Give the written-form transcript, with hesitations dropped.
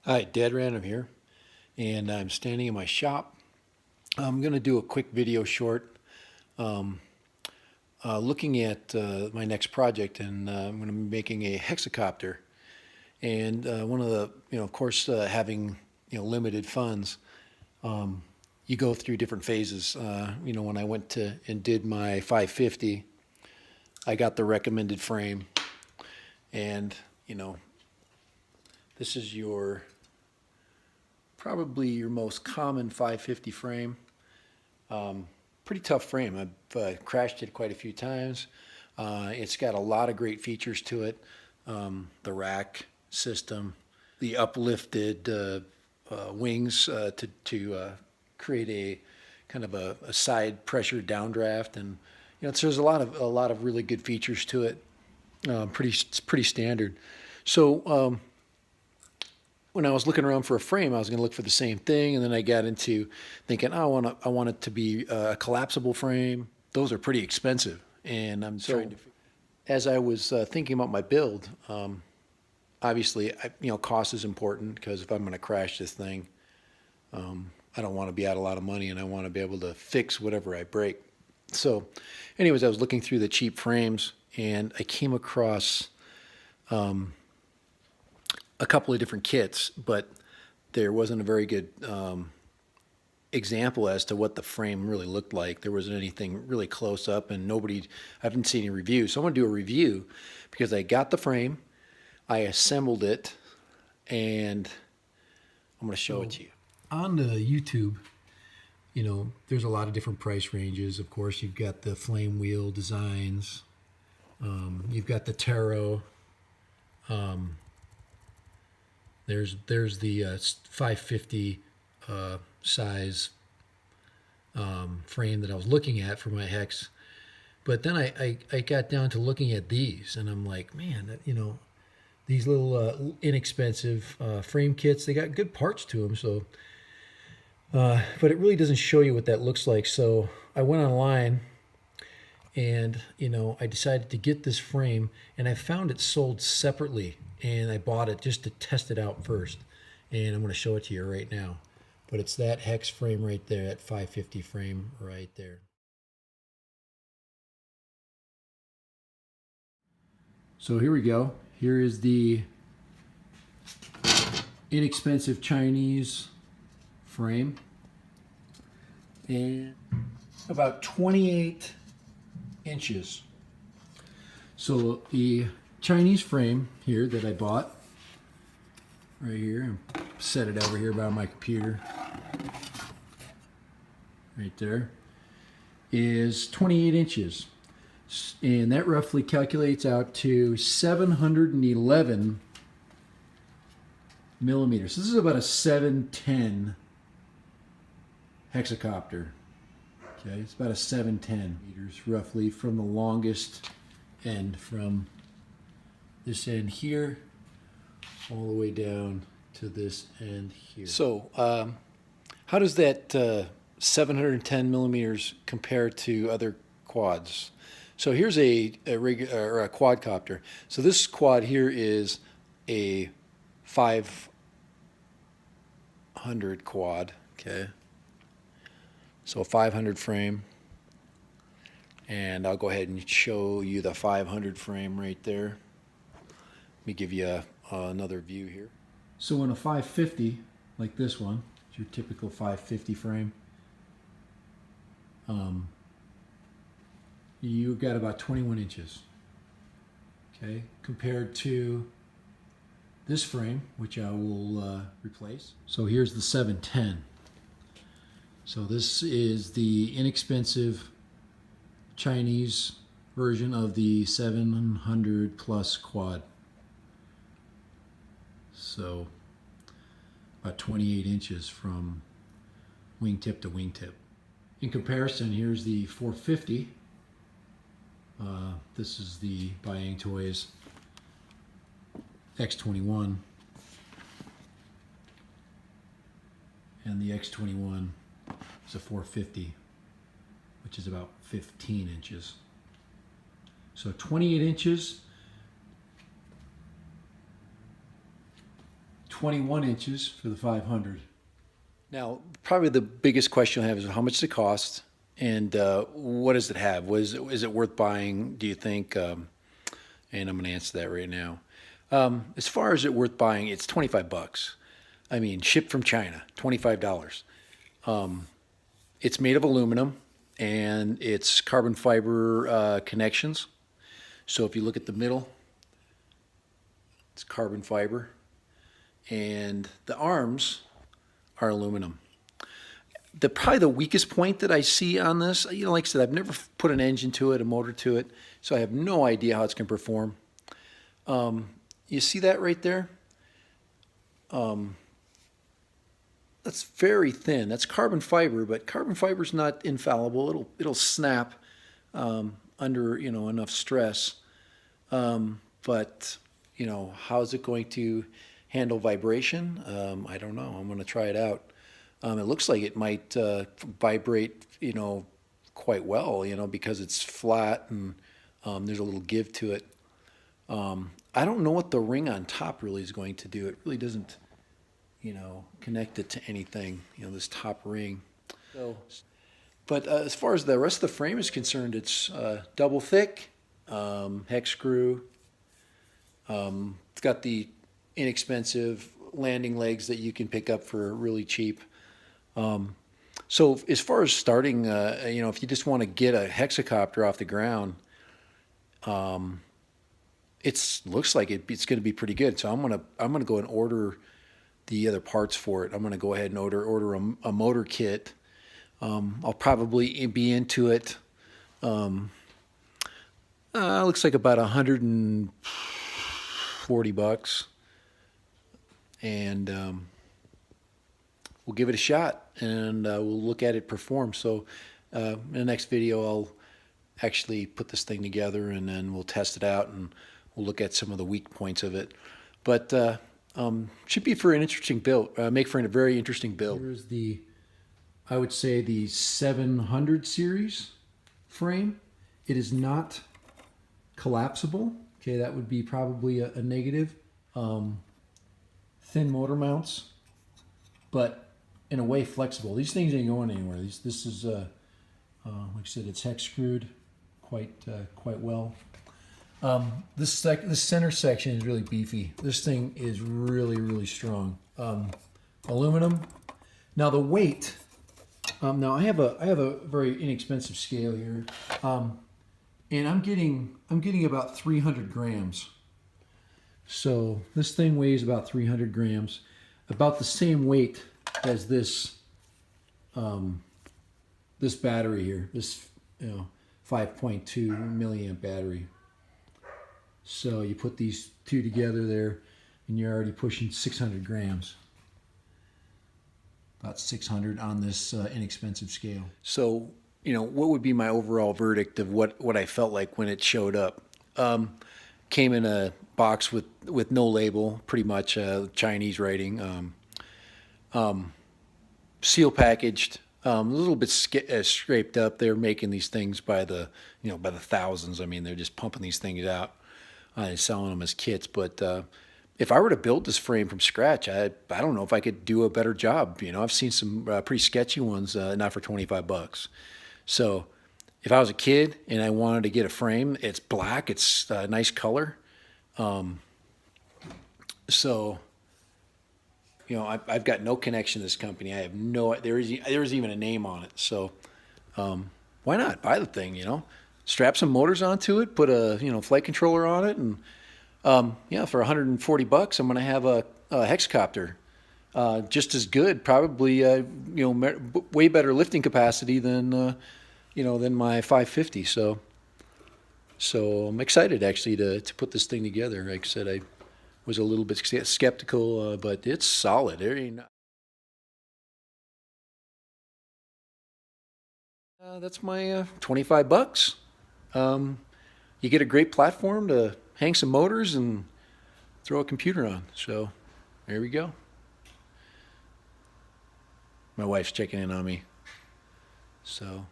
Hi, Dad Random here, and I'm standing in my shop. I'm going to do a quick video short um, looking at my next project, and I'm going to be making a hexacopter. And one of the, of course, having limited funds, you go through different phases. When I went to and did my 550, I got the recommended frame, and this is your probably your most common 550 frame. Pretty tough frame. I've crashed it quite a few times. It's got a lot of great features to it. The rack system, the uplifted wings to create a kind of a side pressure downdraft, and there's a lot of really good features to it. It's pretty standard. So when I was looking around for a frame, I was going to look for the same thing, and then I got into thinking, oh, I want it to be a collapsible frame. Those are pretty expensive, and I'm trying to. As I was thinking about my build, obviously, cost is important because if I'm going to crash this thing, I don't want to be out a lot of money, and I want to be able to fix whatever I break. So, anyways, I was looking through the cheap frames, and I came across a couple of different kits, but there wasn't a very good example as to what the frame really looked like. There wasn't anything really close up, and I didn't see any reviews. So I'm going to do a review because I got the frame, I assembled it, and I'm going to show it to you. On the YouTube, there's a lot of different price ranges. Of course, you've got the flame wheel designs. You've got the tarot. There's the 550 size frame that I was looking at for my hex. But then I got down to looking at these, and I'm like, man, these little inexpensive frame kits, they got good parts to them. So, but it really doesn't show you what that looks like. So I went online, and I decided to get this frame, and I found it sold separately, and I bought it just to test it out first, and I'm going to show it to you right now. But it's that hex frame right there, that 550 frame right there. So here we go. Here is the inexpensive Chinese frame, and about 28 inches. So the Chinese frame here that I bought right here, and set it over here by my computer right there, is 28 inches, and that roughly calculates out to 711 millimeters. This is about a 710 hexacopter. Okay, it's about a 710 meters roughly from the longest end, from this end here all the way down to this end here. So, how does that 710 millimeters compare to other quads? So here's a quadcopter. So this quad here is a 500 quad. Okay. So a 500 frame, and I'll go ahead and show you the 500 frame right there. Let me give you another view here. So in a 550, like this one, it's your typical 550 frame, you got about 21 inches, okay, compared to this frame, which I will replace. So here's the 710. So this is the inexpensive Chinese version of the 700 plus quad. So about 28 inches from wingtip to wingtip. In comparison, here's the 450. This is the Buying Toys X21, and the X21 is a 450, which is about 15 inches. So 28 inches, 21 inches for the 500. Now, probably the biggest question I have is how much does it cost, and what does it have? Is it worth buying? Do you think? And I'm going to answer that right now. As far as it worth buying, it's 25 bucks. I mean, shipped from China, $25. It's made of aluminum and it's carbon fiber connections. So if you look at the middle, it's carbon fiber, and the arms are aluminum. Probably the weakest point that I see on this, like I said, I've never put an engine to it, a motor to it, so I have no idea how it's going to perform. You see that right there? That's very thin. That's carbon fiber, but carbon fiber is not infallible. It'll snap under enough stress. But how is it going to handle vibration? I don't know. I'm going to try it out. It looks like it might vibrate, quite well, because it's flat and there's a little give to it. I don't know what the ring on top really is going to do. It really doesn't, connect it to anything, this top ring. So, but as far as the rest of the frame is concerned, it's double thick, hex screw. It's got the inexpensive landing legs that you can pick up for really cheap. So as far as starting, if you just want to get a hexacopter off the ground, it looks like it's going to be pretty good. So I'm gonna go and order the other parts for it. I'm gonna go ahead and order a motor kit. I'll probably be into it. Looks like about 140 bucks, and we'll give it a shot, and we'll look at it perform. So in the next video, I'll actually put this thing together, and then we'll test it out, and we'll look at some of the weak points of it. But should be for an interesting build. Make for a very interesting build. Here's I would say the 700 series frame. It is not collapsible. Okay, that would be probably a negative. Thin motor mounts, but in a way flexible. These things ain't going anywhere. This is like I said, it's hex screwed quite well. This center section is really beefy. This thing is really strong. Aluminum. Now the weight. Now I have a very inexpensive scale here, and I'm getting about 300 grams. So this thing weighs about 300 grams, about the same weight as this this battery here. This 5.2 milliamp battery. So you put these two together there, and you're already pushing 600 grams. About 600 on this inexpensive scale. So, what would be my overall verdict of what I felt like when it showed up? Came in a box with no label, pretty much Chinese writing. Seal packaged, a little bit scraped up. They're making these things by the thousands. I mean, they're just pumping these things out. Selling them as kits, but if I were to build this frame from scratch, I don't know if I could do a better job. I've seen some pretty sketchy ones, not for 25 bucks. So if I was a kid and I wanted to get a frame, it's black, it's a nice color. So I've got no connection to this company. I have there is even a name on it. So why not buy the thing? Strap some motors onto it, put a flight controller on it, and for 140 bucks, I'm going to have a Hexacopter, just as good, probably way better lifting capacity than my 550. So I'm excited actually to put this thing together. Like I said, I was a little bit skeptical, but it's solid. That's my 25 bucks. You get a great platform to hang some motors and throw a computer on. So there we go. My wife's checking in on me. So